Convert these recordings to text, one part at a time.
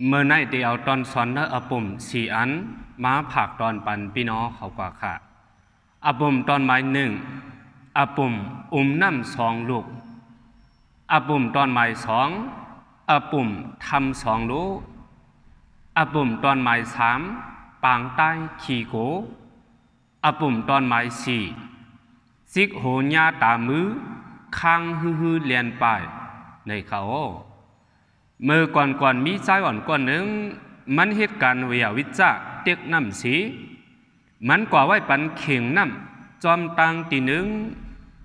เมื่อในเดียวตอนสอนเนอปุ่มสี่อันมาผักตอนปันพี่น้องเขากว่าค่ะปุ่มตอนไม้หนึ่งปุ่มน้ำสองลูกปุ่มตอนไม้สองปุ่มทำสองลูกปุ่มตอนไม้สามปางใต้ขี่โกปุ่มตอนไม้สี่ซิกโหญาตามือค้างฮือเลียนไปในเขาเมื่อก่อนมีใจอ่อนก่อนหนึ่งมันเหตุการณ์เวียวิจาเต็กน้ำสีมันกว่าไว้ปันเข่งน้ำจอมตังตีหนึ่ง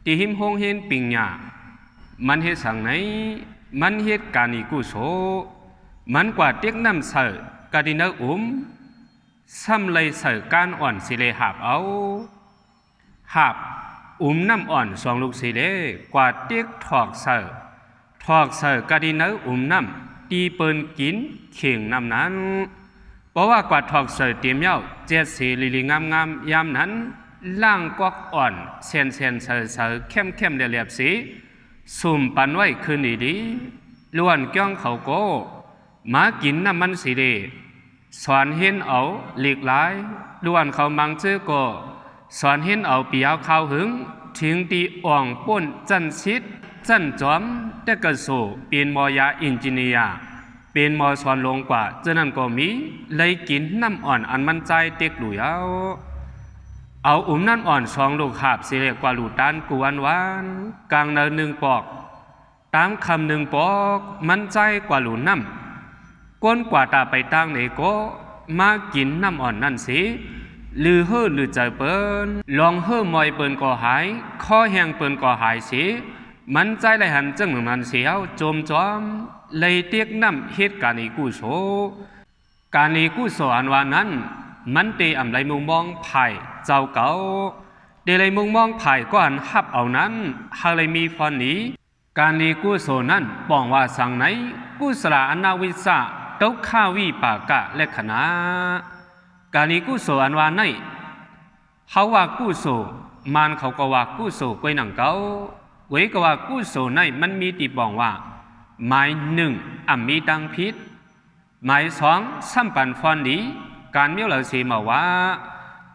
ตีหิมหงเห็นปิงหยามันเหตุสั่งไหนมันเหตุการณ์อีกุโสมันกว่าเต็กน้ำเสือกาดินซ้ำเลยเสือการอ่อนสิเลหาบเอาหาบน้ำอ่อนสองลูกสิเลกว่าเต็กถอกเสือทอกเสือกาดินน้ำตีเปินกินเข่งน้ำนั้นเพราะว่ากว่าทอกเสือเตรียมเย้าเจ็ดสีลีงามยามนั้นล่างกอกอ่อนเซนเสือเข้มเรียบสีสุ่มปันไว้คืนดีล้วนเกี้ยงเขาโกมากินน้ำมันสีเดสอนเห็นเอาหลีกหลายล้วนเขามังเจอโกสอนเห็นเอาเปียวข้าวหึงถึงตีอ่องป่นจันชิดจันจอมแต่กระโสเป็นมอยาอินจิเนียเป็นมอสอนลงกว่าฉะนั้นก็มีเลยกินน้ำอ่อนอันมันใจเต็กหลุยเอาน้ำอ่อนสองลูกหาบสิเรียกว่าลูตันกวนวานกลางเนินหนึ่งปอกตามคำหนึ่งปอกมันใจกว่าลูน้ำก้นกว่าตาไปตั้งในก็มากินน้ำอ่อนนั่นสิลือเฮ่อลือใจเปิ้นลองเฮ่อมอยเปิ้นก็หายข้อแห้งเปิ้นก็หายสิมันใจไหลหันจังเหมือนมันเสียวจมจอมเลยเตียกน้ำเหตุการณ์อีกุโสการอีกุโสอันวานั้นมันเตอำไรมุงมองไผ่เจ้าเก่าเดเลยมุงมองไผ่ก็อันฮับเอานั้นหากเลยมีฟอนนี้การอีกุโสนั้นบอกว่าสั่งไหนกุศลอนาวิสาตกข้าวิปากะและขณะการอีกุโสอันวานไหนเขาว่ากุโสมันเขาก็ว่ากุโสกวยหนังเก่าเวกว่ากุศลในมันมีติบอกว่าหมายหนึ่งมีตังพิษหมายสองสัมปันฟอนดีการเมียวเหล่าสีมาว่า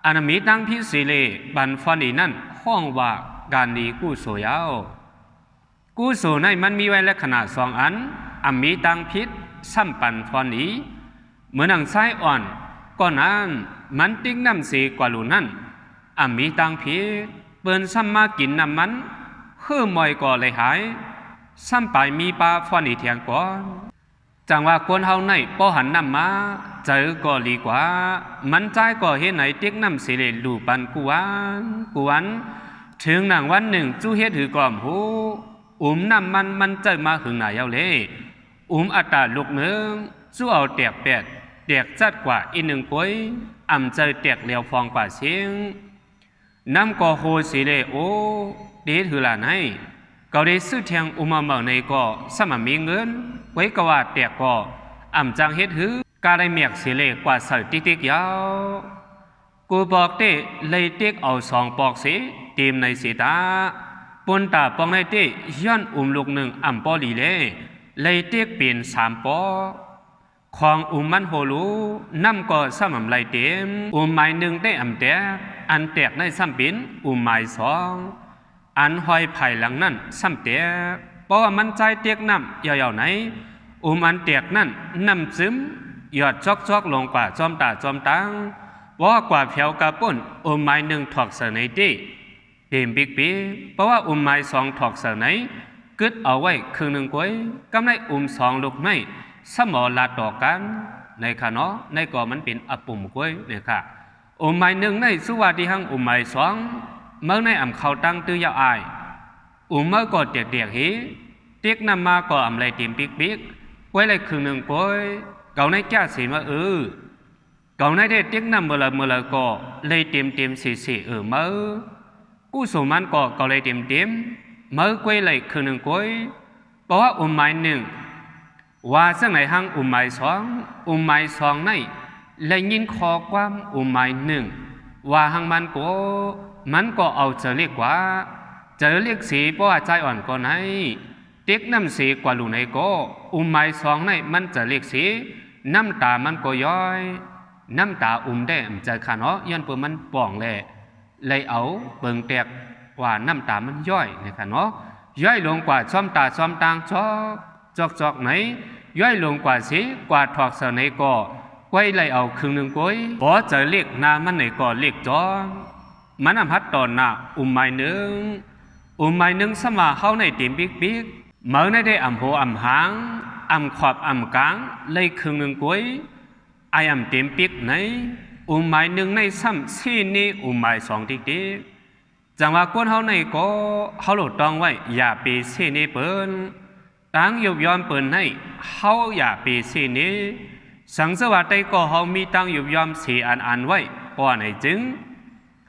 อันมีตังพิษสิเลบันฟอนดีนั่นห้องว่าการดีกุศลยาวกุศลในมันมีไว้และขนาดสองอันมีตังพิษสัมปันฟอนดีเหมือนหนังไส้อ่อนก็นั้นมันติ๊กน้ำสีกว่าลูนั่นมีตังพิษเปิ้นซ้ำมากินน้ำมันเฮือมอยก่อเลยหายซ้ำไปมีปลาฟอนอีเทียงก่อนจังว่าคนเฮาในป้อหันน้ำมาเจอก็ดีกว่ามันใจก็เห็นไหนเต็กน้ำสิเลลูปันกวนถึงหนังวันหนึ่งจู้เฮ็ดถือกล่อมหูน้ำมันเจอมาหึงหน่ายเอาเลยอัตตาลูกหนึ่งจู้เอาแตกแปดแตกจัดกว่าอีหนึ่งป่วยเจอแตกเลียวฟองกว่าเสียงน้ำก็โหสิเลโอเดถือหลานให้ก็ได้ซื้อแทงมาเมืองในก็สมัมีเงินไว้ก็ว่าแตกก็จังเฮ็ดหือกาได้เมียกสิเลกว่าเสิติ๊กยาวกูบอกเต้เลยเต็กเอาสองปอกสิเต็มในสีตาปนตาปองในเต้ย้อนลูกหนึ่งปอลีเลยเต็กเป็นสามปอของมันโหลูน้ำก็สม่ำไหลเต็มไม้หนึ่งได้แตกอันแตกในซ้ำเป็นไม้สองอันหอยไผ่หลังนั่นซ้ำแตกเพราะว่ามันใจเตียกน้ำยาวๆไหนอันแตกนั่นน้ำซึมหยอดจอกลงกว่าจอมตาจอมตังว่ากว่าเพียวกระป่นไม้หนึ่งถอกเสนเต้เต็มบิ๊กปีเพราะว่าไม้สองถอกเสนกึดเอาไว้ครึ่งหนึ่งกวยกำไรสองลูกไม่สมอลาต่อกันในค่ะเนาะในก่อมันเป็นปุ่มกวยเนี่ยค่ะไม้หนึ่งในสุวาดีหังไม้สองเมื่อในเขาตั้งตื้อยาวอายเมื่อก่อเตียกฮีเตียกนำมาก่อไรเต็มปิ๊กกวยเลยครึ่งหนึ่งกวยเก่าในแก่สีมาเก่าในได้เตียกนำเมื่อละก่อเลยเต็มสีเมื่อกู้สมันก่อเก่าเลยเต็มเมื่อกวยเลยครึ่งหนึ่งกวยเพราะว่าไม้หนึ่งว่าสังไหนหังไม้สองในเลยยินคอความไม้หนึ่งว่าหังมันก็เอาเจอเรียกว่าเจอเรียกสีเพราะว่าใจอ่อนก็ไหนเต็กน้ำสีกว่าลูกในก็ไม้สองในมันจะเรียกสี น้ำตามันก็ย้อยน้ำตาได้ใจขาเนาะย้อนเปิ่มันป่องแหละเลยเอาเปิงแตกว่าน้ำตามันย่อยนะคะเนาะย่อยลงกว่าซ้อมตาซ้อมตางจอกไหนย่อยลงกว่าสิกว่าถอกเสในก่อไว้เลยเอาครึ่งหนึ่งก้อยพอเจอเรียกนามันไหนก่อเรียกจอมันนำพัดตอนหน้าไม้หนึ่งสมาเข้าในติ่มบิ๊กเมื่อในได้โหหางขอบกลางเลยครึ่งหนึ่งก้อยไอ้ติ่มบิ๊กไหนไม้หนึ่งในซ้ำซี่นี้ไม้สองติ๊กจังว่าก้นเขาในก็เขาหลุดตองไว้อย่าปีซี่นี้เปิ้นตั้งยุบย้อนเปิ้นให้เขาอย่าปีซี่นี้สังสวัสดิ์ก็เขามีตั้งยุบย้อนสีอันไว้ก่อนไหนจึง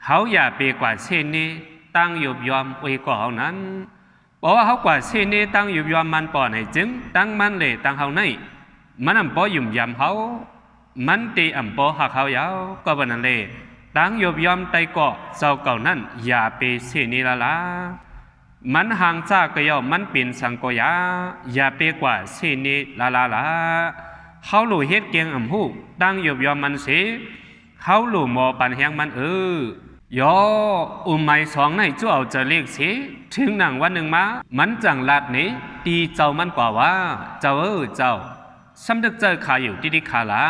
เขาอย่าปีกว่าซี่นี้ตั้งยุบย้อนไว้ก่อนนั้นบอกว่าเขากว่าซี่นี้ตั้งยุบย้อนมันป่อนไหนจึงตั้งมันเลยตั้งเขาในมันปอยุ่มยำเขามันตีปอหักเขายาวก็วันนั้นเลยตั้งยุบย้อนไตเกาะเจ้าเก่านั้นอย่าปีซี่นี้ละมันห่างจากก็ย่อมันเป็นสังกยาอย่าเปกว่าสินี้ละเขาหลู่เฮ็ดเกียงหูตั้งหยบยอมมันสิเขาหลู่หมอปันแหงมันยอไม้สองในจู่เอาจะเรียกสิถึงหนังวันหนึ่งมามันจังลาดนี้ตีเจ้ามันกว่าว่าเจ้าเจ้าสำนึกเจอขาอยู่ที่ขาลา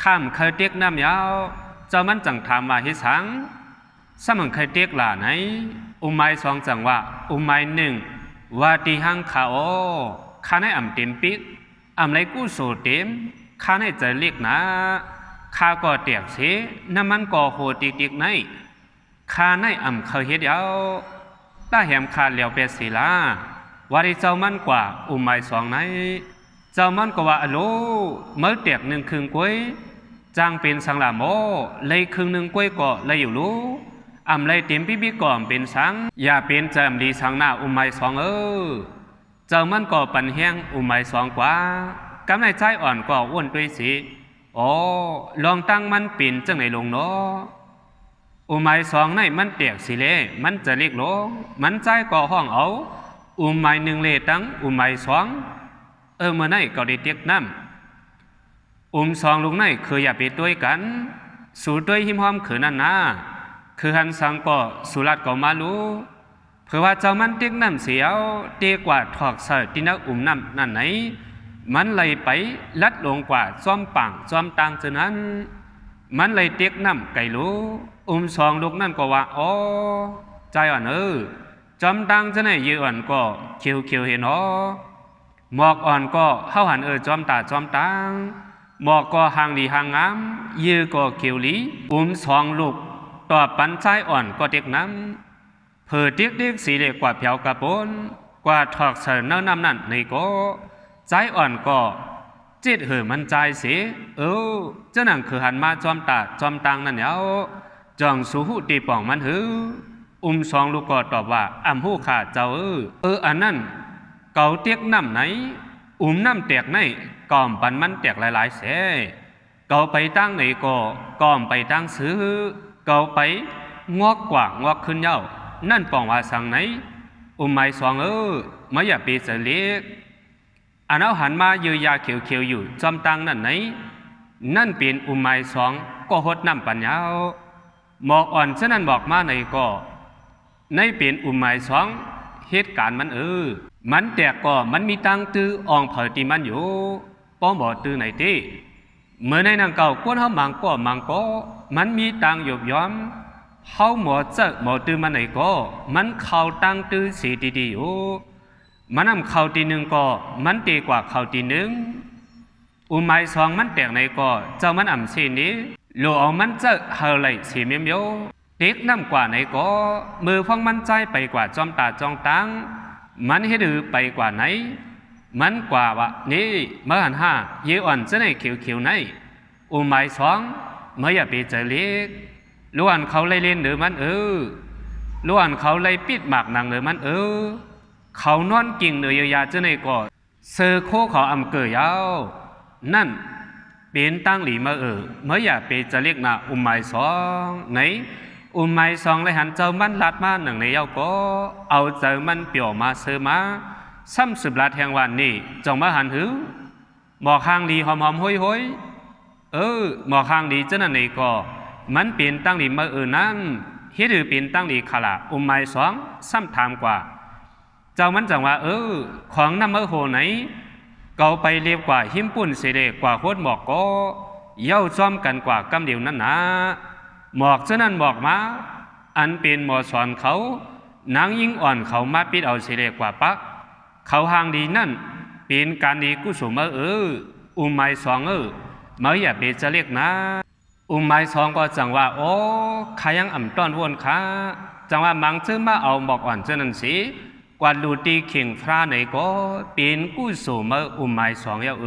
ข้ามเคยเตียกน้ำยาวเจ้ามันจังถามมาให้สังสมังเคยเตียกหล่าไหนไม้สองจังว่าไม้หนึ่งว่าตีหังขาข้าในเต็มปิกไรกู้โซเต็มข้าในใจเรียกนะข้าก็เตียกเสียน้ำมันก็โหติ๊กในข้าในเคยเฮ็ดเอาต้าแหมข้าเหลียวเป็ดสีลาว่าที่เจ้ามันกว่าไม้สองไหนเจ้ามันก็ว่าอโลเมื่อเตียกหนึ่งครึ่งก้วยจางเป็นสังลาโมเลยครึ่งหนึ่งก้วยก็เลยอยู่รู้เลยเต็มพี่ก่อมเป็นสังอย่าเป็นจำดีสังหน้าไม้สองเจ้ามันก็ปันแห้งไม้สองกว่ากำในใจอ่อนก็อ้วนด้วยสิลองตั้งมันเป็นจังไหนลงเนาะไม้สองในมันเตียกสิเลมันจะเรียกลงมันใจก็ห้องเอาไม้หนึ่งเลตั้งไม้สองเมื่อไหนก็ได้เตียกน้ำสองลงในคืออย่าไปด้วยกันสู่ด้วยหิมหอมขืนนั่นนะคือหันสังก็สุรัตก็มารู้เพื่อว่าเจ้ามันเตียกน้ำเสียวเตียกว่าถอกเสดที่นักน้ำนั่นไหนมันเลยไปลัดลงกว่าจอมปังจอมตังฉะนั้นมันเลยเตียกน้ำไก่รู้สองลูกนั่นก็ว่าใจอ่อนจอมตังจะไหนยือ่อนก็เขียวเห็นหมอกอ่อนก็เข้าหันจอมตาจอมตังหมอกก็ห่างดีห่างงามยืก็เขียวหลีสองลูกต่อปันใจอ่อนก็เด็กน้ำเผื่อเด็กสีเล็กกว่าเผียวกระปนกว่าถอกเสนน้ำนั่นในก็ใจอ่อนก็จิตมันใจเสียเจ้าหนังคือหันมาจอมตาจอมตังนั่นเอาจองสูหูตีป่องมันสองลูกก็ตอบว่าหูขาเจ้าอันนั้นเก่าเตียกน้ำไหนน้ำแตกในก่อมปันมันแตกหลายเสเก่าไปตั้งไหนก็ก่อมไปตั้งซื้อเก่าไปงอกกว่างอกขึ้นเย้านั่นป่องว่าสั่งไหนไม้สองไม่อย่าปีเสลียกอันเอาหันมายือยาเขียวอยู่จอมตังนั่นไหนนั่นเป็นไม้สองก็หดน้ำปัญญาหมอกอ่อนฉะนั้นบอกมาในก็ในเป็นไม้สองเหตุการณ์มันมันแตกก็มันมีตังตื้ออ่องเผยตีมันอยู่ป้องบ่ตื้อไหนตีเมื่อในนางเก่าก้นเขามังก็มันมีตังหยบย้อมเขาหมอเจอหมอตื้อมันไหนก็มันเข่าตังตื้อสีดีอยู่มันเข่าตีหนึ่งก็มันตีกว่าเข่าตีหนึ่งไม้สองมันแตกไหนก็เจ้ามันสีนี้โลเอามันเจอเฮาไหลสีเมียวเด็กน้ำกว่าไหนก็มือฟังมันใจไปกว่าจอมตาจองตังมันให้ดื้อไปกว่าไหนมันกว่าว่านี่เมื่อหันเยอ่อนจะไหนเขียวไหนไม้สองเมื่ออย่าไปเจอเล็กล้วนเขาเลยเล่นหรือมันล้วนเขาเลยปิดหมากหนังหรือมันเขานอนกิ่งเนือยาจะไหนก็เซอโคเขาเกยยาวนั่นเป็นตั้งหลีมาเมื่ออย่าไปจะเรียกนะไม้สองไหนไม้สองเลยหันเจ้ามันลัดมาหนังในเย้าก็เอาเจอมันเปี่ยวมาเสือมาซ้ำสืบลัดแห่งวันนี้จงมาหัน หมอกข้างดีหอมๆห้อยๆหมอกข้างดีจังนั้นนี่ก็มันเป็นตั้งดีมานั้นเฮ็ดหเป็นตั้งดีขละไม้สองซ้ำถามกว่าเจ้ามันจังว่าของน้ำโหไหนเก่าไปเรียบกว่าหิมปุ่นเสเดกว่าโคตรหมอกก็เย้าจอมกันกว่ากำเดียวนั้นนะหมอกเจ้านั้นบอกมาอันเป็นหมอสอนเขานางยิ่งอ่อนเขามาปิดเอาเสเดกว่าปักเขาห่างดีนั่นเป็นการดีกุศลไม้สองเมื่ออย่าไปจะเรียกนะไม้สองก็จังว่าโอ้ขายังอ่ำต้อนวนขาจังว่ามังเชื่อมาเอาหมอกอ่อนเจ้านั้นสิกว่าลูตีเข่งพระไหนก็เป็นกุศลไม้สองยาว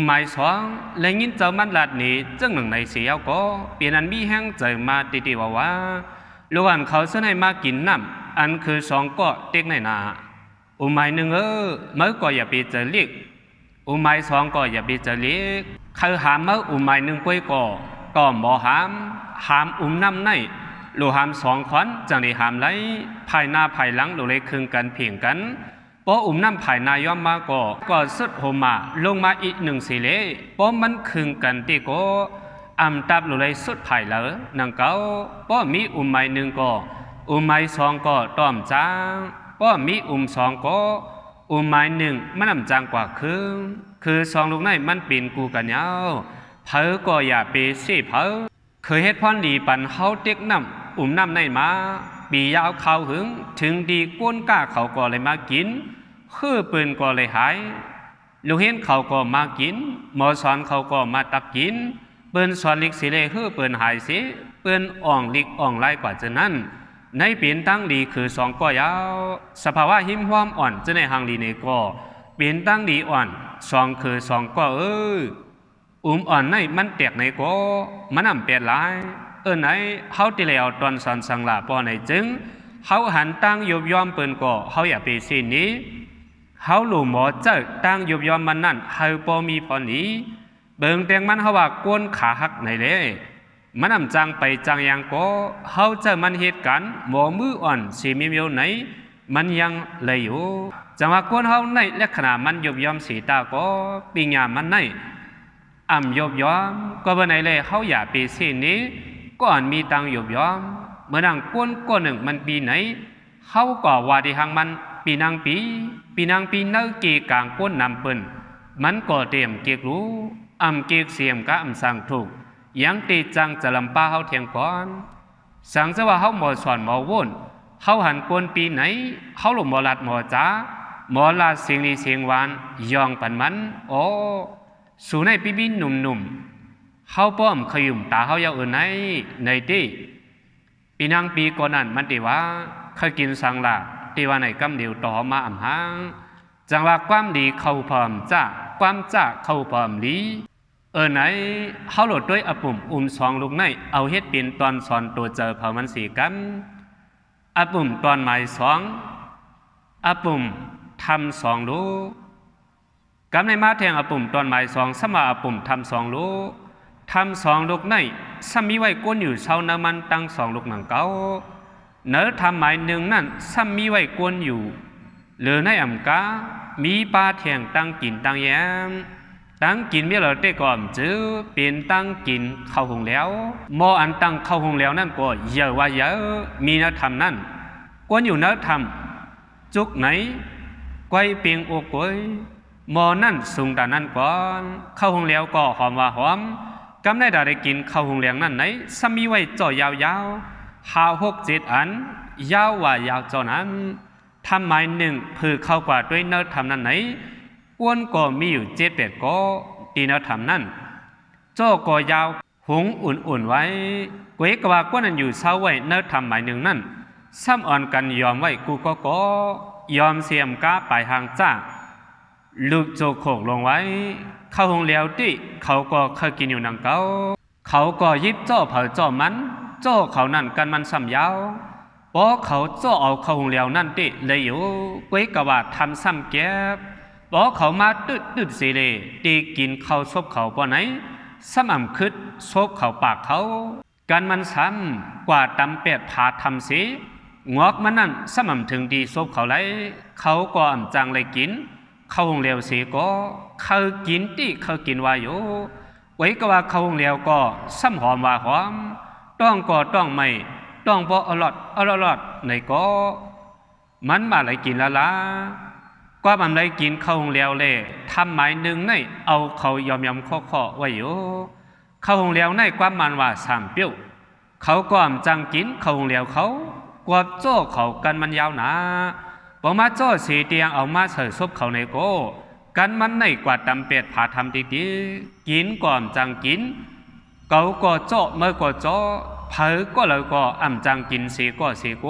ไม้สองและยินเจ้ามันหลัดนี้จังหนึ่งในเสียวก็เป็นอันมีแห้งใจมาติว่าล้วนเขาเสนให้มากินน้ำอันคือสองก็เต็กในนาไม้หนึ่งเมื่อก็อย่าไปเจอเรียกไม้สองก็อย่าไปเจอเรียกคือหามไม้หนึ่งกล้วยก็บ่หามน้ำในหรือหามสองขวัญจังได้หามไหลภายหน้าภายหลังหรือเลยคึงกันเพียงกันเพราะน้ำภายหน้าย่อมมาก็สุดโหมาลงมาอีกหนึ่งสิเลเพราะมันคึงกันที่ก็ตับหรือเลยสุดภายเหลือนังเก่าเพราะมีไม้หนึ่งก็ไม้สองก็ต้อมจางเพราะมีสองก็ไม้หนึ่งมันจางกว่าคือสองลูกในมันเป็นกูกันยาวเผอก็อย่าไปสิเผอเคยเฮ็ดพรดีปันเฮาเต็กน้ำน้ำในมาปียาวข่าวหึงถึงดีก้นก้าเขาก็เลยมากินคือปืนก็เลยหายลูกเห็นเขาก็มากินหมอสอนเขาก็มาตักกินปืนสอนลิกสิเลยคือปืนหายสิปืนอ่องลิกอ่องไล่กว่าจะนั้นในเปลี่ยนตั้งดีคือสองก็ยาวสภาวะหิมห้อมอ่อนจะในหางดีในก็เปลี่ยนตั้งดีอ่อนสองคือสองก็อ่อนในมันแตกในก็มันเปลี่ยนหลายไหนเขาติแล้วตอนสอนสังลาปอในจึงเขาหันตั้งยบยอมเปินก็เขาอย่าไปสินี้เขาหลู่หมอเจ้าตั้งยบยอมมันนั่นเขาปอมีพอนี้เบิ่งแตงมันเขาว่าก้นขาหักในเลยมันจังไปจังยังก็เขาเจอมันเหตุการณ์หมอมืออ่อนสีมีเมียวไหนมันยังเลยอยู่จังว่าก้นเขาในและขณะมันยบยอมสีตาก็ปีญามันในยบยอมก็บ่ไหนเลยเขาอย่าไปสินี้ก่อนมีตังยบยอมเมื่อนังก้นก้นหนึ่งมันปีไหนเขาก็ว่าที่หางมันปีนางปีเนื้อกีกลางก้นนำเปิ้นมันก็เตรียมเกียกรู้เกียกเสียมก็สั่งถูกยังตีจังจะลำป้าเขาเทียงก่อนสั่งจะว่าเขาหมอสอนหมอวุ่นเขาหันก้นปีไหนเขาหลงหมอลัดหมอจ้าหมอลาเสียงดีเสียงหวานยองปันมันสู่ในปีหนุ่มเขาป้อมขยุ่มตาเขายาวในที่ปีนางปีก่อนนั้นมันตีว่าเคยกินสังละตีว่าในกำเดียวต่อมาหางจังว่าความดีเข้าพร้อมจ้าความจ้าเข้าพร้อมลีไหนเขาโหลดด้วยปุ่มสองลูกในเอาเฮ็ดเป็นตอนสอนตัวเจอเผามันสีกันปุ่มตอนหมายสองปุ่มทำสองลูกกำในมาแทงปุ่มตอนหมายสองสมาปุ่มทำสองลูกทำสองลูกในซ้ำมีไว้ก้นอยู่เช่าน้ำมันตั้งสองลูกหนังเก้าเนื้อทำหมายหนึ่งนั่นซ้ำมีไว้ก้นอยู่เหลือในกามีปลาแทงตั้งกินตั้งแย้มตั้งกินเมื่อเราได้ก่อนจื้อเป็นตั้งกินเข้าหงแล้วหม้ออันตั้งเข้าหงแล้วนั่นก็เยอะว่าเยอะมีเนื้อทำนั่นก้นอยู่เนื้อทำจุกไหนก้อยเปียงโอกก้อยหม้อนั่นสูงแต่นั่นก่อนเข้าหงแล้วก็หอมว่าหอมกำได้กินข้าวหุงเหลียงนั่นไหนซ้ำมีไว้จ่อยาว5-6-7 อันยาวว่ายาวจอนั้นทำหมายหนึ่งผือเข้ากว่าด้วยเนื้อทำนั่นไหนอ้วนก็มีอยู่7-8ก็ตีเนื้อทำนั่นโจ้ก็ยาวหุงอุ่นไว้เกวกว่าก้นนั้นอยู่เศร้าไว้เนื้อทำหมายหนึ่งนั่นซ้ำอ่อนกันยอมไว้กูก็ยอมเสียมก้าปลายหางจ้าลูกโจโขกลงไว้เข้าหงเหลียวที่เขาก็เคยกินอยู่นังเก้าเขาก็ยิบจ่อเผาจ่อมันจ่อเขานั่นกันมันซ้ำยาวเพราะเขาจ่อเอาเข้าหงเหลียวนั่นที่เลยอยู่เว้ยกว่าทำซ้ำแก็บเพราะเขามาตึดสิเลยตีกินเขาซบเขาปอไหนซ้ำคืดซบเขาปากเขากันมันซ้ำกว่าตำเป็ดผาทำสิงอกมันนั่นซ้ำถึงดีซบเขาไรเขาก็จังเลยกิน เข้าห้องเลี้ยวเสียก็เขากินที่เขากินว่าอยู่ไว้ก็ว่าเข้าห้องเลี้ยวก็ซ้ำหอมว่าหอมต้องก็ต้องไม่ต้องบ่อร่อยในก็มันมาเลยกินละละก็มันเลยกินเข้าห้องเลี้ยวเลยทำหมายหนึ่งในเอาเขายอมข้อไว้อยู่เข้าห้องเลี้ยวในความมันว่าสามเปี้ยวเขาก็จังกินเข้าห้องเลี้ยวเขากวบโจ้เขากันมันยาวหนาพอมาโจ้สีเตียงเอามาใส่ซุปเขาในโกกันมันในกว่าตำเป็ดผาทำดีๆกินก่อนจังกินเกาก็โจ้เมื่อก็โจ้เผอก็เลยก็อ่ำจังกินสีก็สีก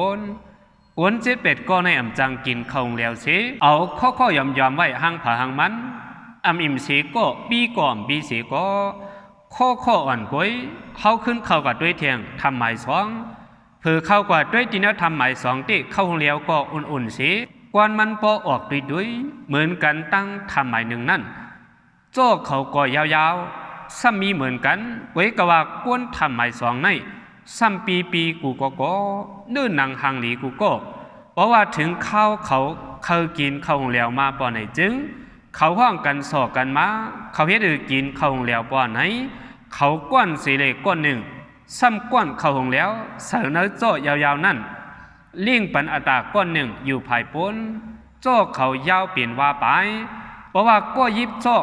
วนเจ๊เป็ดก็ในอ่ำจังกินเขาแล้วสีเอาข้อยอมไว้ห้างผาห้างมันอ่ำอิ่มสีก็ปีก่อนปีสีก็ข้ออ่อนก้อยเขาขึ้นเข้ากับด้วยเทียงทำหมายสองเผื่อเข้ากว่าด้วยจีนทำหมายสองที่เข้าห้องเลี้ยวก็อุ่นๆสีกวนมันพอออกด้วยเหมือนกันตั้งทำหมายหนึ่งนั่นโจ้เขาก็ยาวๆซ้ำมีเหมือนกันไว้ก็ว่ากวนทำหมายสองในซ้ำปีกูก็เนื่อหนังหางหลีกูก็เพราะว่าถึงเขาเคยกินเข้าห้องเลี้ยวมาปอไหนจึงเขาห้องกันสอกกันมาเขาเฮ็ดหรือกินเข้าห้องเลี้ยวปอไหนเขาก้อนสีเหล็กก้อนหนึ่งซ้ำก้อนเข้าห้องแล้วเสือเนื้อโจ้ยาวๆนั่นเลี่ยงปันอัตราก้อนหนึ่งอยู่ภายปนโจ้เขายาวเปลี่ยนว่าไปเพราะว่าก็ยิบโจ้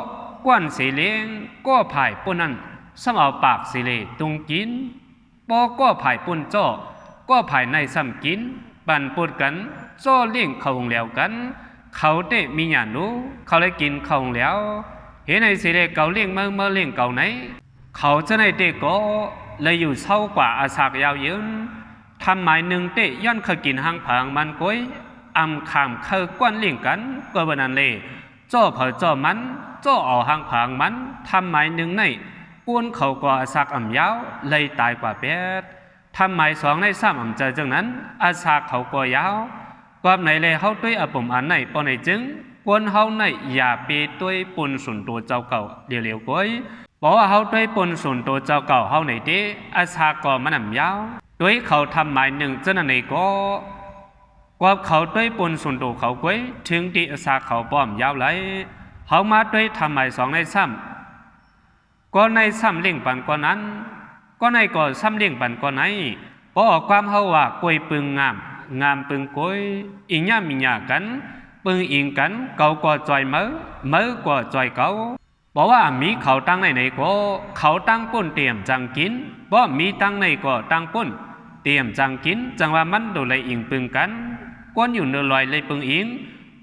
ก้อนสีเหล็กก็ภายปนนั่นซ้ำเอาปากสีเหล็กตุงกินปอก็ภายปนโจ้ก็ภายในซ้ำกินปั่นปนกันโจ้เลี่ยงเข้าห้องแล้วกันเขาเตะมีหยานูเขาเลยกินเข้าห้องแล้วเห็นในสีเหล็กเก่าเลี่ยงเมื่อเลี่ยงเก่าไหนเขาจะในเตะก็เลยอยู่เศร้ากว่าอาสากยาวยืนทำหมายหนึ่งเตะย้อนเคยกินหางผางมันก้อยอำขามเคยก้อนเลี่ยงกันก็บนันเลยจ่อเผอจ่อมันจ่อเอาหางผางมันทำหมายหนึ่งในป้วนเขาก็อาสากอ่ำยาวเลยตายกว่าเป็ดทำหมายสองในสามอ่ำเจอจังนั้นอาสากเขาก็ยาวความไหนเลยเขาด้วยอปุ่มอันไหนปอไหนจึงกวนเขาในอย่าไปด้วยปุ่นสุนตัวเจ้าเก่าเดี๋ยวก้อยบอกว่าเขาด้วยปนส่วนตัวเจ้าเก่าเขาในเดอาชาก็มันนำยาวด้วยเขาทำหมายหนึ่งเจ้าหน้าก็กว่าเขาด้วยปนส่วนตัวเขาไว้ถึงที่อาชาเขาป้อมยาวไหลเขามาด้วยทำหมายสองในซ้ำก็ในซ้ำเลี่ยงปันก็นั้นก็ในก็ซ้ำเลี่ยงปันก็ไหนพอออกความเขาว่ากล้วยปึงงามปึงกล้วยอิงย่ามีหยากันปึงอิงกันเก่าก็จอยเมื่อก็จอยเก่าบอกว่ามีเขาตั้งในก็เขาตั้งป้นเตรียมจังกินบ่มีตั้งในก็ตั้งป้นเตรียมจังกินจังว่ามันโดเลยอิงปึงกันกวนอยู่เนื้อลอยเลยปึงอิง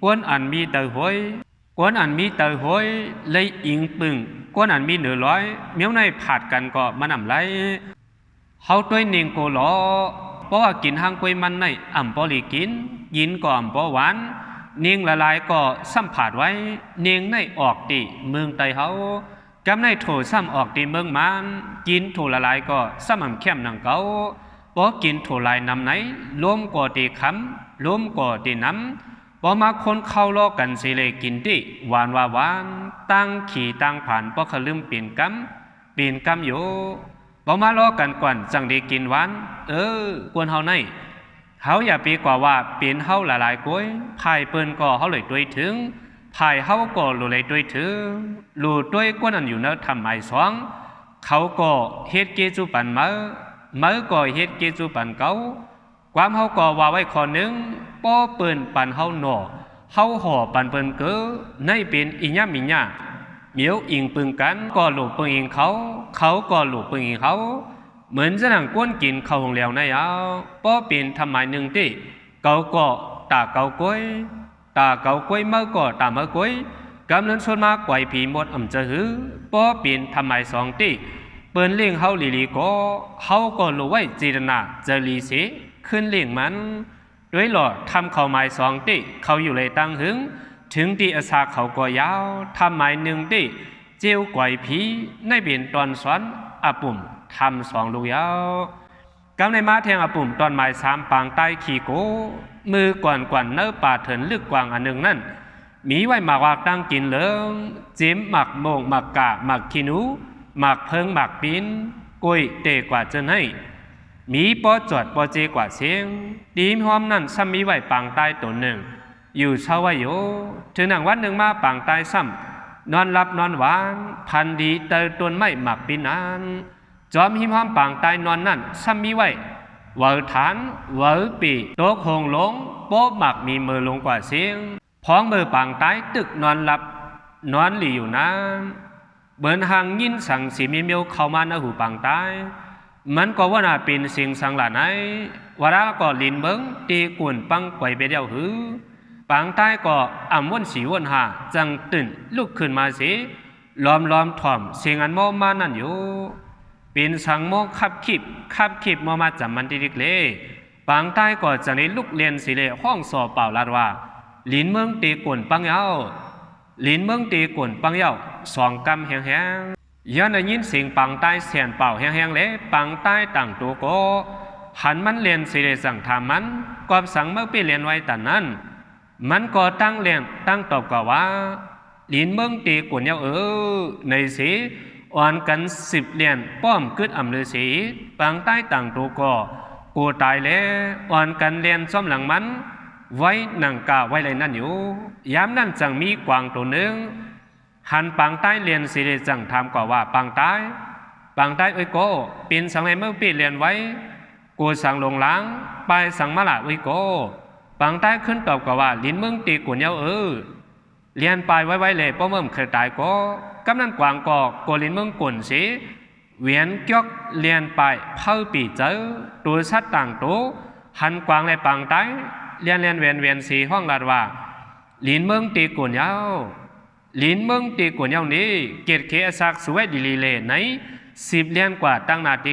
กวนอันมีเตอหวยกวนอันมีเตอหวยเลยอิงปึงกวนอันมีเนื้อลอยเมียวในผาดกันก็มันนำไรเขาด้วยเนียงโกหลอเพราะว่ากินหางกล้วยมันในอ่ำปอลีกินยินก็อ่ำปอหวานเนียงละลายก็สัมผัสไว้เนียงในออกตีเมืองไตเขากำในโถซ้ำออกตีเมืองมันกินโถละลายก็ซ้ำอ่ำเข้มหนังเก่าพอกินโถลายนำไหนล้มก็ตีคำล้มก็ตีน้ำพอมาคนเข้าล้อกันสิเลยกินตีหวานว่าหวานตั้งขี่ตั้งผ่านพอเขาลืมเปลี่ยนกำอยู่พอมาล้อกันก่อนจังได้กินหวานกวนเฮาในเขาอย่าปีกว่าว่าเปลี่ยนเฮาหลายๆก้อยภายเปิ้นก็เฮาเลยด้วยถึงภายเฮาก็รู้เลยด้วยถึงรู้ด้วยกว่านั้นอยู่เนอะทำหมายสองเขาก็เฮ็ดเกจูปันเมื่อก็เฮ็ดเกจูปันเก่าความเฮาก็ว่าไว้ข้อนึงป้อเปิ้นปันเฮาหนอเฮาห่อปันเปิ้นเก้อในเป็นอิหยะมิหยะเหมียวอิงปึงกันก็หลูปึงอิงเขาก็หลูปึงอิงเขาเหมือนจะนั่งก้นกินเข้าห้องแล้วนะยาวป้อเป็นทำหมายหนึ่งที่เกาก็ตาเกาก้อยเมื่อก็ตาเมื่อก้อยกำลังชนมากไหวผีหมดอ่ำจะหือป้อเป็นทำหมายสองที่เปิ้นเลี้ยงเฮาลีก็เฮาก็รู้ไว้จีรนาจะลีเสขึ้นเลี้ยงมันด้วยหลอดทำเข้าหมายสองที่เขาอยู่เลยตั้งหึงถึงที่อาสาเขาก็ยาวทำหมายหนึ่งที่เจียวไหวผีในเปลี่ยนตอนสอนอาปุ่มทำสองลูกยาวกำในมาแทงอาปุ่มตอนหมายสามปางใต้ขี่โกมือกวนเนื้อป่าเถินลึกกวางอันหนึ่งนั่นมีไว้หมากว่าตั้งกินเหลืองจิ้มหมักโมงหมักกะหมักขี้หนูหมักเพิงหมักปิ้นกุยเตกว่าเจนให้มีปอจอดปอเจกว่าเสียงดีมหอมนั่นซ้ำมีไว้ปางใต้ตัวหนึ่ง อยู่เศร้าไว้อยู่ถึงหนังวันหนึ่งมาปังตายซ้ำนอนหลับนอนหวานพันดีเตอต้นไม้หมักปีนานจอมหิมห้อมปังตายนอนนั่นซ้ำมีไว้เวอฐานเวอปีโต๊ะโคงลงโป๊ะหมักมีมือลงกว่าเสียงพ้องมือปังตายตึกนอนหลับนอนหลีอยู่นานเบินหางยินสั่งสีมีเมียวเข้ามาในหูปังตายมันก็ว่าน่าเป็นสิ่งสังหลาไหนวาระก็ลินเบิ้งตีกวนปังไกวไปเดียวหือปังตายก็อ่ำวนสีวนหาจังตื่นลุกขึ้นมาสิล้อมถ่อมเสียงอันโมมานั่นอยู่เป็นสังโมขับขีบมาจำมันดิกเลยปังตายก็จะในลุกเรียนสิเลห้องสอบเปล่าลาดว่าลินเมืองตีกวนปังเยาลินเมืองตีกวนปังเยาสองกำแห้งย้อนได้ยินเสียงปังใต้เสียนเป่าแห้งๆเละปังใต้ต่างตัวก็หันมันเรียนสิเรสั่งทำมันกอบสั่งเมื่อไปเรียนไว้แต่นั้นมันก็ตั้งเรียนตั้งตอบกับว่าลินเมืองตีกวนเยาในสีอ่อนกัน10เรียนป้อมกึดอ่ำลือสีปังใต้ต่างตัวก็กูตายแล้วอ่อนกันเรียนซ่อมหลังมันไว้หนังกาไว้เลยนั่นอยู่ย้ำนั่นจังมีกวางตัวหนึ่งหันปังใต้เรียนสิเรจังทำกว่าว่าปังใต้เอ้ยโกปีนสังในเมื่อปีเรียนไว้กูสั่งลงล้างไปสั่งมาละเอ้ยโกปังใต้ขึ้นตอบกว่าว่าลิ้นมึงตีกุนเยาเรียนไปไว้เลยเพราะเมื่อเคยตายก็กำนันกวางก็โกลิ้นมึงกุนสิเวียนเกี่ยวเรียนไปเผาปีเจอตัวสัตว์ต่างตัวหันกวางในปังใต้เรียนเวียนสีห้องลาดว่าลิ้นมึงตีกุนเยาลิ้นเมืองตีกวนเย้านี้เกียรติเคสักสวยดีลีเลไหน10เลียนกว่าตั้งนาตี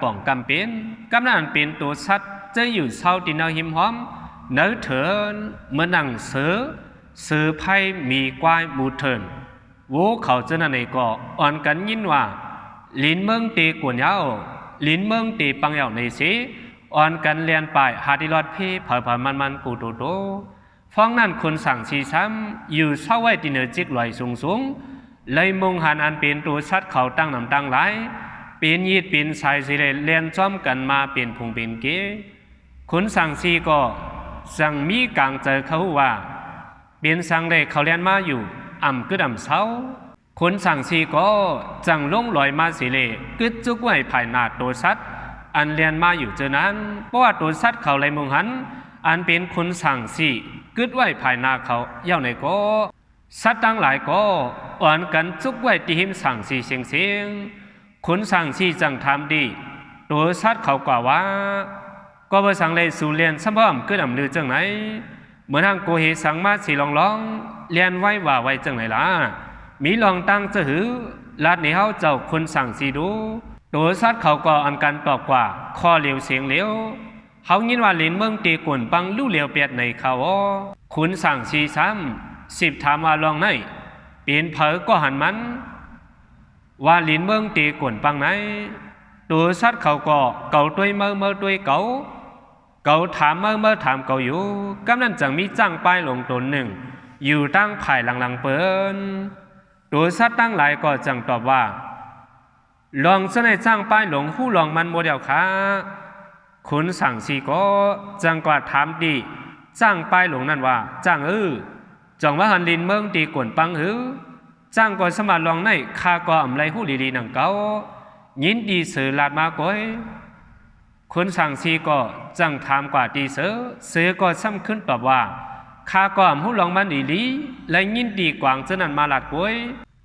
ป่องกำเป็นกำนันเป็นตัวสัตว์จะอยู่เศร้าตีนหิมหอมเนื้อเถินเมื่อนังเสือไพ่มีกวายบูเถินโวเขาเจนันเอก็อ่อนกันยินว่าลิ้นเมืองตีกวนเย้าลิ้นเมืองตีปังเย้าในสีอ่อนกันเลียนไปหาดิลอดพี่เผามันกูโตฟ้องนั่นคนสั่งชีซ้ำอยู่เศร้าไว้ตีเนื้อจิกลอยสูงเลยมงหันอันเป็นตัวชัดเขาตั้งนำตั้งหลายเป็นยีดเป็นสายสิเลเลียนจ้อมกันมาเป็นพงเป็นเก๋คนสั่งชีก็สั่งมีกลางเจอเขาว่าเป็นสั่งเลยเขาเลียนมาอยู่อ่ำกึดอ่ำเศร้าคนสั่งชีก็จังลงลอยมาสิเลกึดจุกไว้ภายหน้าตัวชัดอันเลียนมาอยู่เจอนั้นเพราะว่าตัวชัดเขาเลยมงหันอันเป็นคนสั่งชีกึดไว้ภายหน้าเขาเย้าในก็สัตว์ตั้งหลายก็อ่อนกันจุกไว้ที่หิมสั่งสีเสียงคนสั่งสีจังทำดีตัวสัตว์เขากว่าว่าก็ไปสั่งเลยสู่เรียนสมบัติกึดอ่ำลือจังไหนเหมือนทางโกเหสั่งมาสีลองเรียนไว้ว่าไว้จังไหนล่ะมีลองตั้งจะหือลาดในเฮาเจ้าคนสั่งสีดูตัวสัตว์เขาก็อ่อนกันตอบกว่าข้อเลี้ยวเสียงเลี้ยวเขายินว่าลินเมืองตีกวนปังลู่เหลียวเปียดในเขาคุณสั่งชีซ้ำ10ถามว่าลองไหนเปลี่ยนเผอก็หันมันว่าลินเมืองตีกวนปังไหนตัวสัตว์เขาก็เก่าตัวเมื่อตัวเก่าถามเมื่อถามเก่าอยู่กำนั้นจังมีจ้างป้ายลงตนหนึ่งอยู่ตั้งภายหลังเปิ้นตัวสัตว์ตั้งหลายก็จังตอบว่าลองเสนอจ้างป้ายหลงผู้ลองมันโมเดลค่ะคุณสั่งสีก็จังกว่าถามดีจ้างป้ายหลงนั่นว่าจ้างจังว่าหันลินเมืองตีกวนปังจ้างก็สมัครลองในคาก็อำไรหูลีหนังเก่ายินดีเสือลาดมาก้อยคุณสั่งสีก็จังถามกว่าดีเสือก็ซ้ำขึ้นตอบว่าคาก็อำหูลองมันอีลีและยินดีกวางเจนันมาลาดก้อย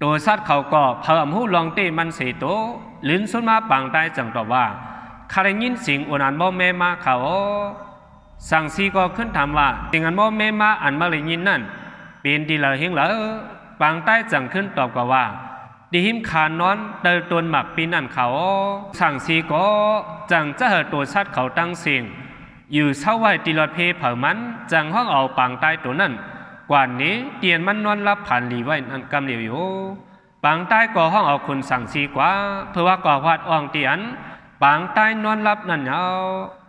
ตัวสัตว์เขาก็เพิ่มหูลองเตมันเสโตลิ้นสุนมาปังได้จังตอบว่าข้าได้ยินสิ่งอุนันบ่แม่มาเขาสั่งซีก็ขึ้นถามว่าสิ่งอันบ่แม่มาอันมาเลยยินนั่นเป็นดีเลยเฮงเหรอปังใต้จังขึ้นตอบกว่าดีหิมขานนอนเตอตัวหมักปีนั่นเขาสั่งซีก็จังจะเหอตัวชัดเขาตั้งสิ่งอยู่เศร้าไว้ตีลอดเพเผามันจังห้องเอาปังใต้ตัวนั่นกว่านี้เตียนมันนอนรับผ่านหลีไว้นั่นกำเหลียวอยู่ปังใต้ก็ห้องเอาคนสั่งซีกว่าเพื่อว่าก่อวาดอ่องเตียนปางใต้นอนรับนั่นเอา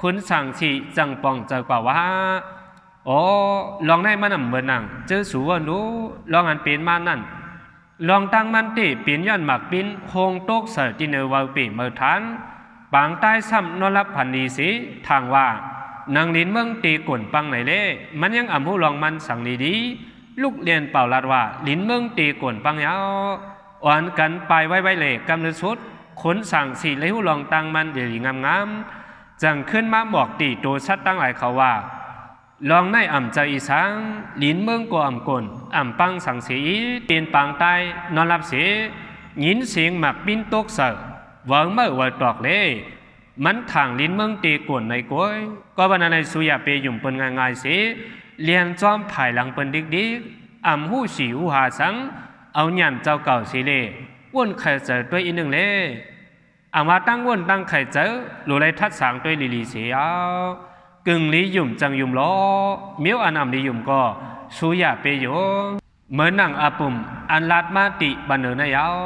คุณสั่งสีจังปองเจอกว่าว่าโอ้ลองได้มันเหมือนนังเจอสูว่ารู้ลองอันเป็นมานั่นลองตั้งมันตีเปลี่ยนย้อนหมักบินโฮงโตกเสดินเนวาปีเมื่อทันปางใต้ซ้ำนอนรับพันดีสีทางว่า นางลินเมืองตีก่นปังไหนเล่มันยังอ่ำหูลองมันสั่งดีลูกเรียนเป่าลาดว่าลินเมืองตีก่นปังยาวอ่อนกันไปไว้เล่กำเนิดสุดขนสั่งสีเลยหูลองตังมันเดี๋ยวงามจังขึ้นมาบอกตีโตชัดตั้งหลายเขาว่าลองในอ่ำใจอีสังลินเมืองก็อ่ำก่นอ่ำปังสั่งสีเปลี่ยนปางใต้นอนรับเสียยินเสียงหมักปิ้นตกเสือเวิงเมื่อวันตอกเล่มันทางลิ้นเมืองตีกวนในก้อยก็บรรณาในสุยาเปยุ่มเปินง่ายๆเสียเลียนจอมภายหลังเปินดิกอ่ำหูสีหูหาสังเอาหยันเจ้าเก่าสีเล่วนไข่เจอด้วยอีหนึ่งเล่อ่ำว่าตั้งวนตั้งไข่เจอหรือไรทัดสางด้วยลีเสียกึ่งลียุ่มจังยุ่มล้อเมียวอันอ่ำลียุ่มก็สุยาเปยุ่มเหมือนนังอาปุ่มอันลาดมาติบันเนอร์นายาว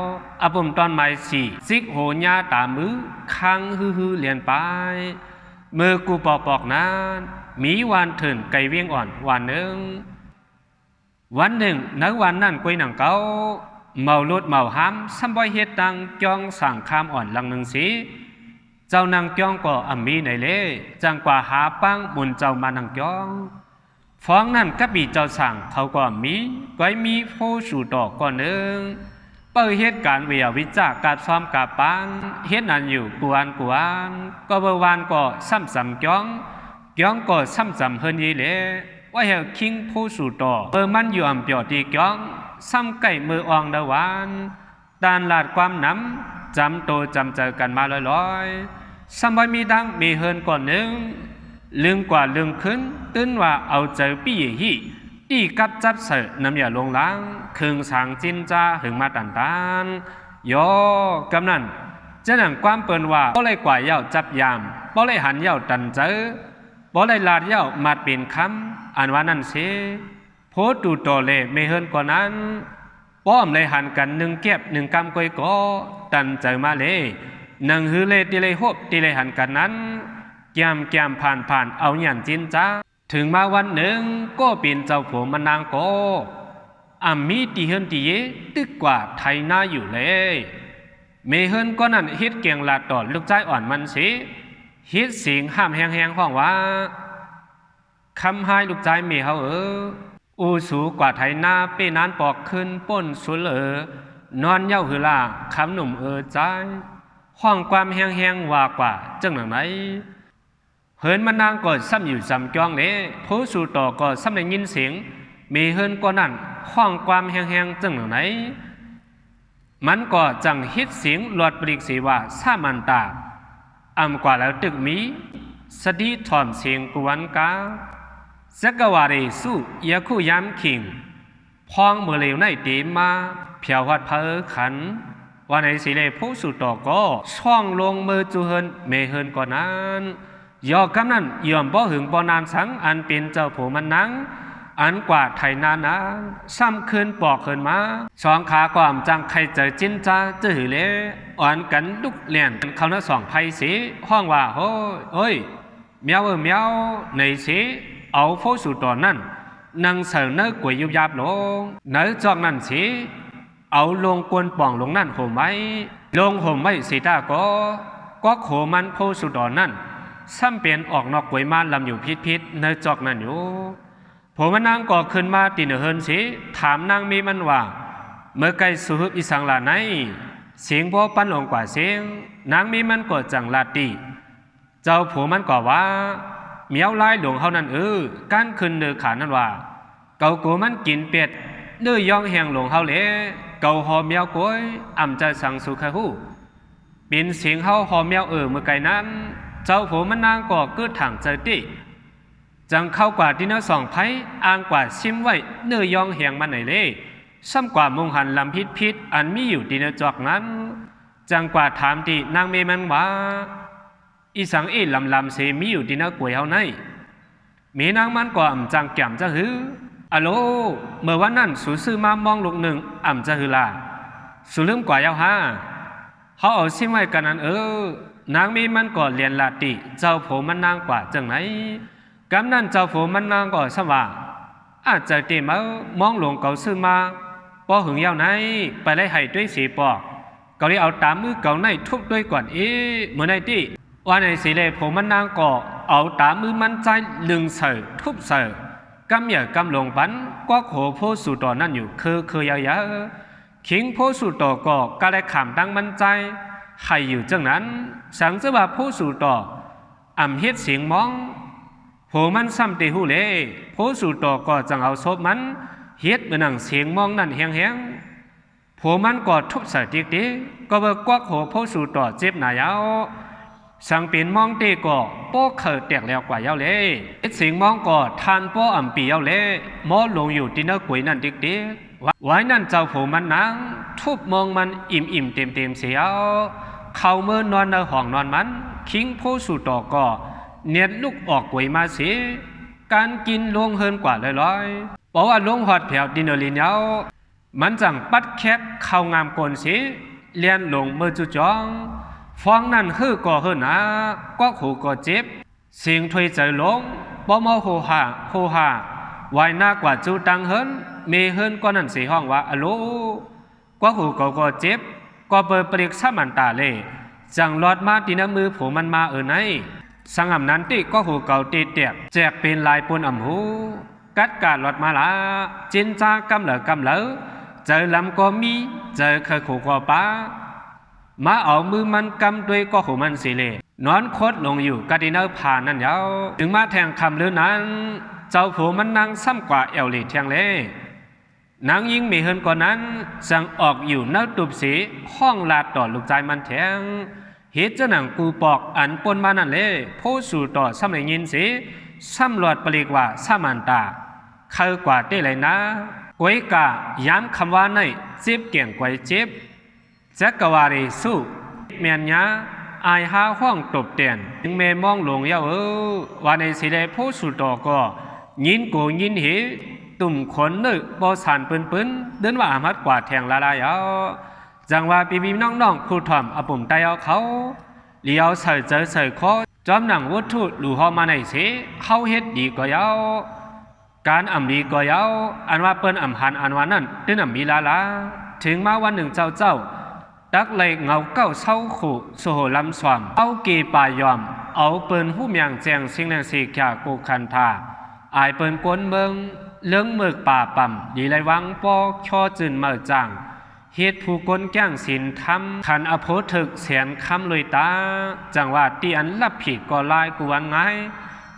อาปุ่มตอนไม้สีซิกโหญาตามือค้างฮือเลียนไปมือกูปอกนั้นมีวันถึงไก่เวียงอ่อนวันหนึ่งในวันนั้นกุยหนังเก้าเมารถเมาห้ำซ้ำบ่อยเฮ็ดตังจองสั่งคามอ่อนลังหนึ่งสีเจ้านางจองก็อ่ำมีในเล่จังกว่าหาปังมุนเจ้ามานังจองฟ้องนั่นก็ปีเจ้าสั่งเขาก็มีก้อยมีโพสู่ต่อก่อนหนึ่งเปิดเหตุการณ์วิจากการซ้อมกาปังเฮ็ดนั่นอยู่กวนก็เบอร์วานก็ซ้ำจ้องก็ซ้ำเฮินยีเล่ว่าเฮาคิงโพสู่ต่อเบอร์มันอยู่อ่ำเปียวตีจ้องซ้ำไก่มืออองเดวานดานลาดความน้ำจำโตจำเจอกันมาลอยซ้ำบ่มีดังมีเฮินก่อนหนึ่งเรื่องกว่าเรื่องขึ้นตื้นว่าเอาเจอปี้ยี่อีกับจับเสน้ำยาลงล้างเครื่องสางจินจ้าหึงมาตันยอกำนันจะหนังความเปินว่าบ่เลยกว่าเย้าจับยามบ่เลยหันเย้าตันเจอบ่เลยลาดเย้ามาเป็นคำอันว่านั่นเสโพตูโตเลไม่เฮินกว่านั้นป้อมเลยหันกันหนึ่งเก็บหนึ่งกำก้อยก็ตันเจอมาเลยหนังฮือเลตีเลยหบตีเลยหันกันนั้นแกมผ่านเอาหยันจินจ้าถึงมาวันหนึ่งก็เป็นเจ้าผัวมันนางก็มีตีเฮินตีเยตึกกว่าไทยหน้าอยู่เลยเมเฮินก็นั่นเฮ็ดเกียงลาดต่อลูกใจอ่อนมันสิเฮ็ดเสียงห้ามแห้งห้องว่าคำให้ลูกใจเมเฮาอูสูกว่าไทยหน้าเป้นานปอกขึ้นป้นสุลนอนเย้าหือลาคำหนุ่มใจห้องความแห้งว่ากว่าจังหนังไหนเฮินมันนางก็ซ้ำอยู่ซ้ำจ้องเด้ผู้สู่ต่อก็ซ้ำได้ยินเสียงมีเฮินก็นั่นห้องความแห้งจังหนังไหนมันก็จังฮิตเสียงหลอดปริกสีว่าซามันตากว่าแล้วตึกมีสดีถอมเสียงกวนกาสักวารีสู้ยาคู่ย้ำขิงพองเมื่อเลวในตีมาเพียววัดเพอขันวันในสีเลผู้สู่ต่อก็ช่องลงมือจูเฮินเมเฮินก่อนนั้นยอกำนั้นยอมบ่หึงบ่นานสังอันเป็นเจ้าผู้มันนังอันกว่าไทยนานะซ้ำคืนปอกคืนมาสองขาความจังใครเจอจินจ้าเจอหือเลอ่อนกันลุกเลียนเขาหน้าสองไพ่สีห้องว่าโอ้ยเมียวเมียวในสีเอาโฟสู่ต่อนั่นนังเสือเนื้อกวยยุบยับลงเนื้อจอกนั่นสีเอาลงกวนป่องลงนั่นห่มไว้ลงห่มไว้สีตาก็โขมันโฟสู่ต่อนั่นซ้ำเปลี่ยนออกนอกกวยมาลำอยู่พิษเนื้อจอกนั่นอยู่ผมมันนางก็ขึ้นมาตีเนเฮินสิถามนางมีมันว่าเมื่อไกลสุหอิสังลาไหนเสียงพ่อปั้นลงกว่าเสียงนางมีมันก็จังลาตีเจ้าผัวมันก็ว่าเมียวไล่หลวงเขานั่นการขึ้นเนื้อขานั่นว่าเกากูมันกินเป็ดเนื้อยองแหงหลวงเขาเละเกาหอมเมียวก้อยอ่ำจะสั่งสุขหูเป็นเสียงเขาหอมเมียวเมื่อไกลนั้นเจ้าผัวมันนางก็เกิดถังใจตีจังเข้ากว่าที่เนื้อสองไผ่อ้างกว่าชิมไว้เนื้อยองแหงมันไหนเล่ซ้ำกว่ามงหันลำพิษอันมีอยู่ที่เนื้อจอกนั้นจังกว่าถามที่นางเมมันว่าอีสังลำเสมีอยู่ที่เนื้อกวยเฮาไหนมีนางมันก็อ่ำจังแก้มจะหืออะโลเมื่อวันนั้นสูซื้อมามองลูกหนึ่งอ่ำจะหือล่ะสูลืมกว่าเยาฮะเขาเอาชิมไว้กันนั้นนางมีมันก็เรียนลาติเจ้าผมมันนางกว่าจังไหนกำนั้นเจ้าผัวมันนางก็สว่าอาจจะเตมมองหลวงเก่าซื้อมาพอหึงยาวไหนไปไล่ไห้ด้วยสีปอกเกาเลยเอาตามมือเก่าในทุบด้วยก่อนเมื่อในที่ว่าในสีเลผัวมันนางก็ เอาตามือมันใจลึงเสือทุบเสือกำเหยื่อกำลงปันก็โขโพสู่ต่อนั่นอยู่คือยาวๆขิงโพสู่ต่อก็กะได้ขามดังมันใจให้อยู่จังนั้นสังจะว่าโพสู่ต่ออ่ำเฮ็ดเสียงมองโผมันซ้ำตีหูเล่โพสู่ต่อก็จังเอาศพมันเฮ็ดเหมือนหนังเสียงมองนั่นแห้งๆโผมันก็ทุบเสือติ๊กๆก็เบิกกวักโหโพสู่ต่อเจ็บหนายาวสังเป็นมองเตก็โป้เขิดแตกแล้วกว่าเย้าเล่สิงมองก็ทานโป้อ่ำปีเย้าเล่มอลงอยู่ที่เนื้อกวยนั่นติ๊กไว้นั่นเจ้าโผมันนังทุบมองมันอิ่มเต็มเสียวเข้าเมื่อนอนในห้องนอนมันคิงโพสู่ต่อก็เนียดลูกออกกวยมาเสียการกินลงเฮินกว่าลอยบอกว่าลงหอดแผวดินเนอลินเย้ามันจังปัดแคบเข้างามกลเสียเลียนลงเมื่อจุจองฟองนั่นฮือก่อเฮินก็หูก็เจ็บเสียงถอยใจลงบ่มอโหหาวายหน้ากว่าจูตังเฮินเมเฮินก็นั่นสีห้องว่าอโลก็หูก็เจ็บก็เปิดปริกสามันตาเล่จังลอดมาตีน้ำมือผูมันมาไหนสังอำนั้นติก็หูเก่าตีเตียกแจกเป็นลายปนอ่ำหูกัดกาดลอดมาละจินจากำเหลอเจอลำก็มีเจอเคยขู่ก็ป้ามาเอามือมันกำด้วยก็หูมันสิเลนอนคดลงอยู่กะดินเนอร์ผ่านนั่นยาวถึงมาแทงคำเรื่องนั้นเจ้าผูมันนั่งซ้ำกว่าเอวลีเทียงเล่นางยิ่งมีเฮินกว่านั้นสั่งออกอยู่เนื้อตุบสีห้องลาดต่อลูกใจมันแทงเฮ็ดเจ้าหนังกูปอกอันปนมานั่นเล่โพสู่ต่อซ้ำในยินสีซ้ำหลอดปลีกว่าซ้ำมันตาเคยกว่าได้เลยนะกวยกะย้ำคำว่าในเจ็บเกี่ยงกวยเจ็บแจ็คกวารีสู้เมียนยาอายหาห้องตบเตียนถึงเมมองลงเย้าว่าในสิเลโพสู่ต่อก็ยินกูยินเหตุ่มขนนึกบอสันปืนเดินว่าอามัดกว่าแทงละลายเอาจังว่าปีน้องผู้ถ่อมอปุ่มไตเอาเขาเลี้ยวเสยคอจอมหนังวัตถุหลู่หอมาในเสเข้าเฮ็ดดีก็ยาวการอ่ำดีก็ยาวอันว่าเปิ้นอ่ำหันอันว่านั่นตึ้นอ่ำมีลาถึงมาวันหนึ่งเจ้าดักเลยเงาเก้าเศร้าขู่โซโหลำสวมเอาเกป่ายอมเอาเปิ้นหู้เมียงแจงสิ่งนั้นสิข่ากูคันทาอายเปิ้นกวนเมืองเลื้งเมือกป่าป่ำดีไรวังปอช่อจืนเมื่อจังเฮ็ดผู้กนแก้งสินทำขันอโพถึกแสนคำเลยตาจังว่าตีอันรับผิดก็ลายกวนไง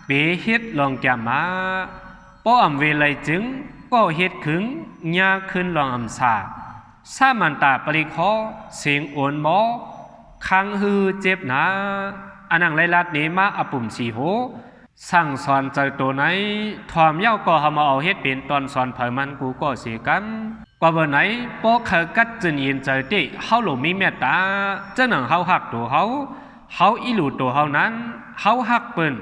เปเฮ็ดลองแก่มาป้ออำเวลัยจึงก็เฮ็ดขึงยาขึ้นลองอำสาสามันตาปริคอเสียงโอนหมอคังฮือเจ็บหนาอันนังไรลัดนี้มาอปุ่มสีโหสั่งสอนใจตัวไหนถอมเย้าก็หามาเอาเฮ็ดเป็นตอนสอนเผยมันกูก็เสียกันกว่าเบอร์ไหนโป๊เคยกัดจึนยินใจติเฮาหลงมีเมตตาเจ้าหนังเฮาหักตัวเฮาอีหลูตัวเฮานั้นเฮาหักเปิ้น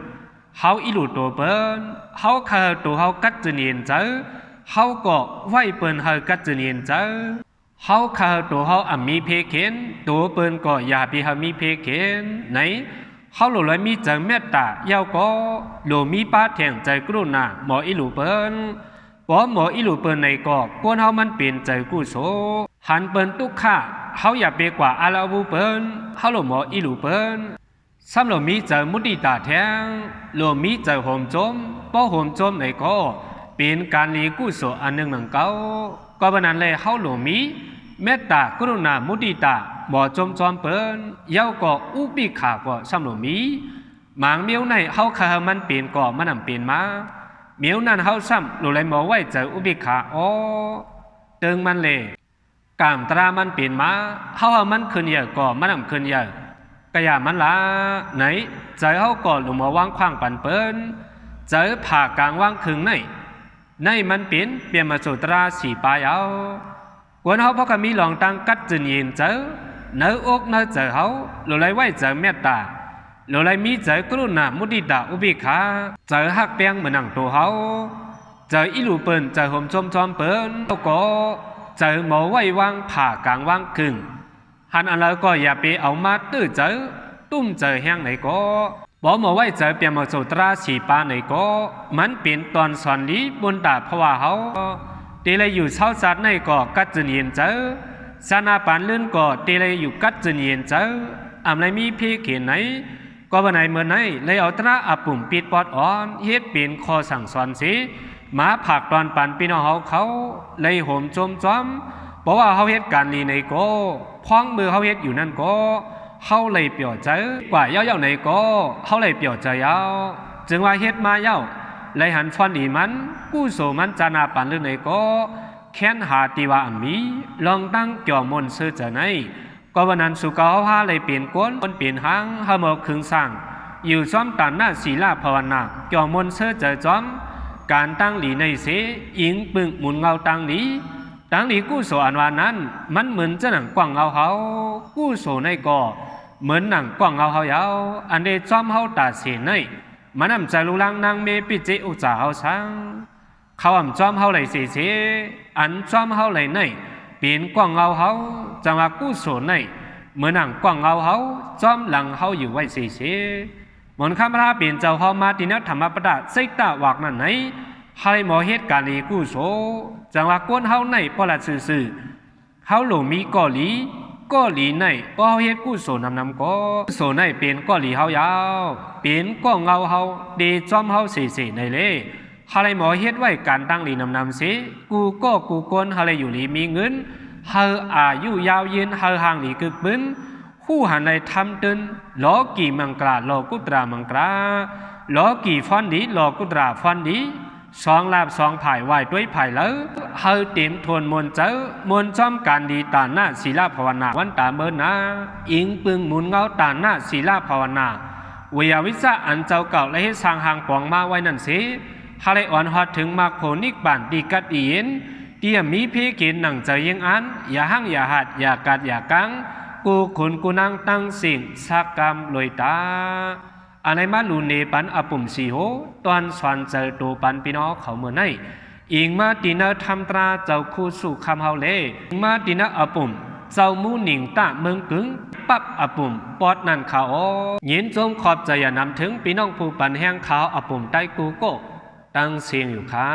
เฮาอีหลูตัวเปิ้นเฮาเคยตัวเฮากัดจึนยินใจเฮาก็ไหวเปิ้นเฮากัดจึนยินใจเฮาเคยตัวเฮาอ่ำมีเพเข็นตัวเปิ้นก็อย่าพี่เฮามีเพเข็นไหนเขาหลุดเลยมีใจเมตตาเย้าก็หลุมีป้าแทงใจกรุณาหมออิหลูเปิ้นพอหมออิหลูเปิ้นในก็กวนเฮามันเป็นใจกุศลหันเปิ้นตุกข้าเขาอย่าเปกว่าอาลาวูเปิ้นเขาหลุหมออิหลูเปิ้นซ้ำหลุมีใจมุติตาแทงหลุมีใจโหมจมป้อโหมจมในก็เป็นการลีกุศลอันหนึ่งเก่าก็บันนั้นเลยเขาหลุมีเมตตากรุณามุติตาหมอจอมเปิ้นเย้าก็อุปิขาก็ซ้ำหลมีหมางเมียวในเฮาคามันเปลี่ยนก็มันนำเปลี่ยนมาเมียวนั้นเฮาซ้ำหลุเลยหมอไว้เจออุปิขาอ๋อเติงมันเลยกามตรามันเปลี่ยนมาเฮามันขึ้นเยอะก็มันนำขึ้นเยอะกะยามันละไหนเจอเฮาก็หลุมาวางขว้างปันเปิ้นเจอผ่ากลางวางคึงในมันเปลี่ยนมาสู่ตราสีปลายเอากวนเฮาพอก็มีหลองตังกัดจึนยินเจอเนื้ออกเนื้อเจอเฮาหลุเลยไว้เจอเมตตาหลุเลยมีเจอกรุณามุติตาอุเบกขาเจอหักเปียงเหมือนหนังตัวเฮาเจออีหลูเปิ้นเจอห่มจอมเปิ้นก็เจอหมอไว้วางผ่ากลางวางกึ่งหันอะไรก็อย่าไปเอามาตื้อเจอตุ้มเจอแห้งไหนก็บอกหมอไว้เจอเปียงมาสู่ตราสีปาไหนก็มันเป็นตอนสอนนี้บนตาเพราะว่าเฮาตีเลยอยู่เช้าสัตว์ในก็กัดจึนยินเจอสนาปานลื่นก็ตีเลยอยู่กัดจึนยินเจออำไรมีเพียเขียนไหน ก็วันไหนเมื่อไหนเลยเอาตระอาปุ่มปิดปอดอ่อนเฮ็ดเป็นคอสั่งสอนสิมาผักตอนปันพี่น้องเขาเลยโหมจมจ้อมบอกว่าเขาเฮ็ดการลีในก็พ้องมือเขาเฮ็ดอยู่นั่นก็เขาเลยเปี่ยวใจกว่าเย้าในก็เขาเลยเปี่ยวใจเย้าจึงว่าเฮ็ดมาเย้าเลยหันฟันอีมันกู้โสมันจานาปันหรือในก็แค้นหาติวามีลองตั้งเกี่ยวมนซื้อจะไหนก็วันนั้นสุกเขาหาเลยเปลี่ยนก้นเปลี่ยนหางเฮาเมื่อคึงสร้างอยู่ซ้อมตันหน้าศีลาภาวนาเกี่ยวมนซื้อจะจ้อมการตั้งหลีในเสอิงปึงหมุนเงาตั้งหลีกู้โสอันวานั้นมันเหมือนจะหนังกว่างเงาเขากู้โสในก่อเหมือนหนังกว่างเงาเขายาวอันเดจอมเขาตาเสียในมันนำใจลุลังนางเมปิเจอุจาเขาช้างเขาอ่ำจอมเขาเลยเสียอันจอมเขาเลยในเปลี่ยนกว่างเงาเขาจังหวะกู้โสในเหมือนหนังกว่างเงาเขาจอมหลังเขาอยู่ไว้เสียเหมือนข้ามราเปลี่ยนเจ้าเขามาตินัธรรมปดาไซตาวากนั่นไหนให้หมอเหตุการณ์นี้กู้โสจังหวะก้นเฮาในปลัดซื่อเฮาหลงมีก่อหลีในป้อเฮ็ดกู้โสนำก็โสในเป็นก่อหลีเฮายาวเป็นก่อเงาเฮาเดจอมเฮาเสในเลยให้หมอเฮ็ดไว้การตั้งหลีนำเสกูก้นให้อยู่หลีมีเงินเฮาอายุยาวยืนเฮาห่างหลีกึกบึ้นคู่หันในทำตึนล้อกี่มังกราล้อกุตรามังกราล้อกี่ฟันดีล้อกุตราฟันดีสองลาบสองผ่ายไหวด้วยผ่ายแล้วเฮาเต็มทวนมนเจอมนจอมการดีตาหน้าศีลาภาวนาวันตาเมินนาอิงปึงหมุนเงาตาหน้าศีลาภาวนาวิยาวิสาอันเจ้าเก่าและให้สร้างหางปองมาไว้นั่นสิฮาเลอ่อนฮอดถึงมากโผนิกบานดีกัดอีนเตียมีเพกินหนังใจยังอันอย่าหั่งอย่าหัดอย่ากัดอย่ากังกูขุนกูนั่งตั้งสิ่งสักกรรมลอยตาอันไหนมาลูเนปันอปุ่มสีโหตอนสวนเจอตัวปันพี่น้องเขาเมื่อไงอิงมาตีนาทำตราเจ้าคู่สู่คำเฮาเล่อิงมาตีนาอปุ่มเจ้ามูหนิงตะเมืองกึ่งปับอปุ่มปอดนั่นเขายินจมขอบใจอย่านำถึงพี่น้องผู้ปันแห้งขาวอปุ่มใต้กูโกตั้งเสียงอยู่ค่ะ